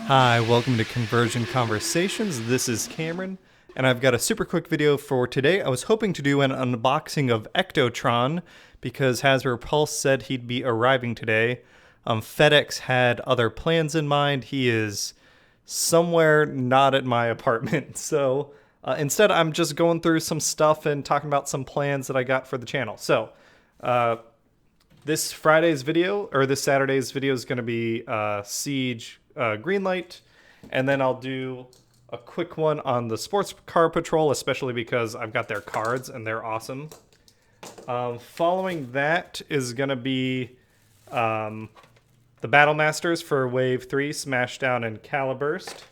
Hi, welcome to Conversion Conversations. This is Cameron, and I've got a super quick video for today. I was hoping to do an unboxing of Ectotron because Hasbro Pulse said he'd be arriving today. Fedex had other plans in mind. He is somewhere not at my apartment. So instead, I'm just going through some stuff and talking about some plans that I got for the channel. So this Saturday's video is going to be Siege Greenlight, and then I'll do a quick one on the Sports Car Patrol, especially because I've got their cards and they're awesome. Following that is going to be the Battle Masters for Wave 3, Smashdown and Caliburst.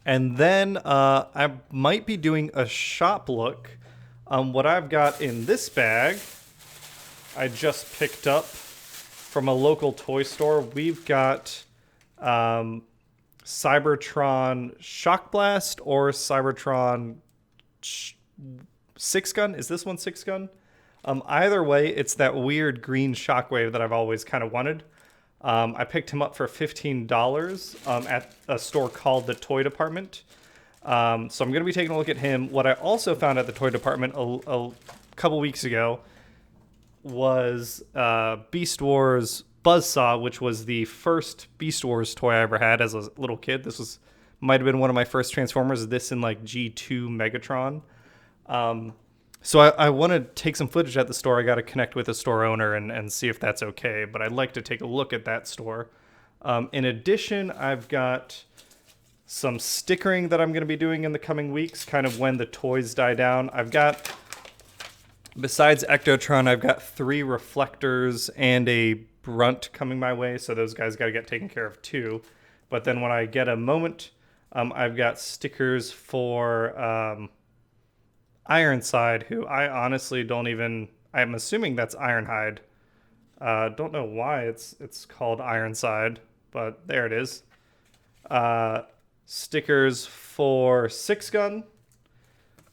And then I might be doing a shop look. What I've got in this bag, I just picked up from a local toy store. We've got Cybertron Shock Blast or Cybertron 6-gun. Is this one 6-gun? Either way, it's that weird green shockwave that I've always kind of wanted. I picked him up for $15 at a store called the Toy Department. So I'm going to be taking a look at him. What I also found at the Toy Department a couple weeks ago was Beast Wars Buzzsaw, which was the first Beast Wars toy I ever had as a little kid. This might have been one of my first Transformers, this in like G2 Megatron. So I want to take some footage at the store. I got to connect with the store owner and see if that's okay, but I'd like to take a look at that store. In addition, I've got some stickering that I'm going to be doing in the coming weeks, kind of when the toys die down. Besides Ectotron, I've got 3 reflectors and a Brunt coming my way, so those guys got to get taken care of too. But then when I get a moment, I've got stickers for Ironside, who I honestly don't even... I'm assuming that's Ironhide. Don't know why it's called Ironside, but there it is. Stickers for 6-gun.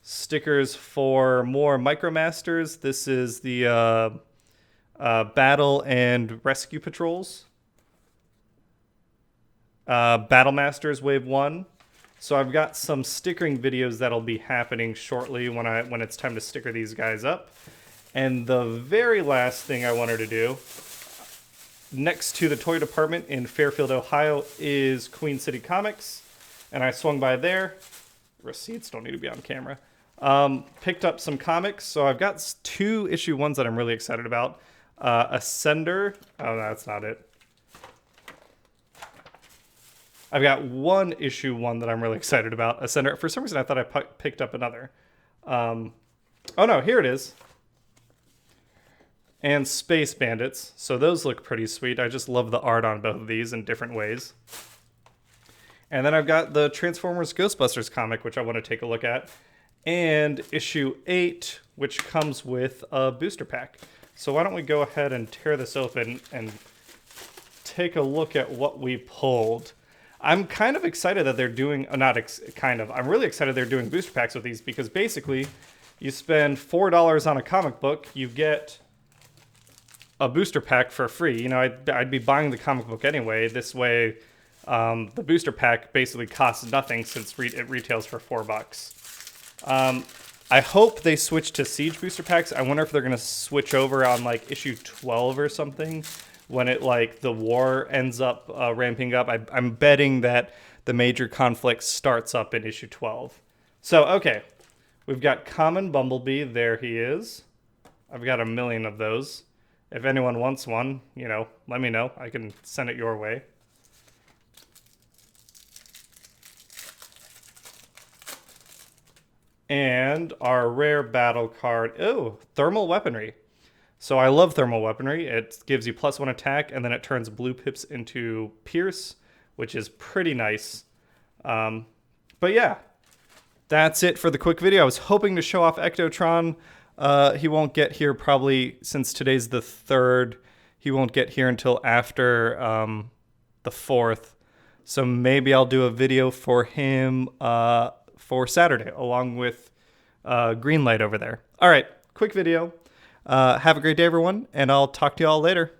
Stickers for more Micromasters. This is the Battle and Rescue Patrols. Battle Masters Wave 1. So I've got some stickering videos that'll be happening shortly when it's time to sticker these guys up. And the very last thing I wanted to do, next to the Toy Department in Fairfield, Ohio, is Queen City Comics. And I swung by there. Receipts don't need to be on camera. Picked up some comics. So I've got 2 issue 1s that I'm really excited about. Ascender. Oh, no, that's not it. I've got 1 issue 1 that I'm really excited about. Ascender. For some reason, I thought I picked up another. Oh, no, here it is. And Space Bandits. So those look pretty sweet. I just love the art on both of these in different ways. And then I've got the Transformers Ghostbusters comic, which I want to take a look at. And issue 8, which comes with a booster pack. So why don't we go ahead and tear this open and take a look at what we pulled. I'm kind of excited that they're doing, I'm really excited they're doing booster packs with these, because basically you spend $4 on a comic book, you get a booster pack for free. You know, I'd be buying the comic book anyway. This way, the booster pack basically costs nothing since it retails for $4. I hope they switch to Siege booster packs. I wonder if they're going to switch over on like issue 12 or something when the war ends up ramping up. I'm betting that the major conflict starts up in issue 12. So, okay. We've got Common Bumblebee. There he is. I've got a million of those. If anyone wants one, let me know. I can send it your way. And our rare battle card. Oh, thermal weaponry. So I love thermal weaponry. It gives you +1 attack, and then it turns blue pips into pierce, which is pretty nice. But yeah, that's it for the quick video. I was hoping to show off Ectotron. He won't get here probably, since today's the 3rd, he won't get here until after the 4th. So maybe I'll do a video for him for Saturday, along with Greenlight over there. All right, quick video. Have a great day, everyone, and I'll talk to you all later.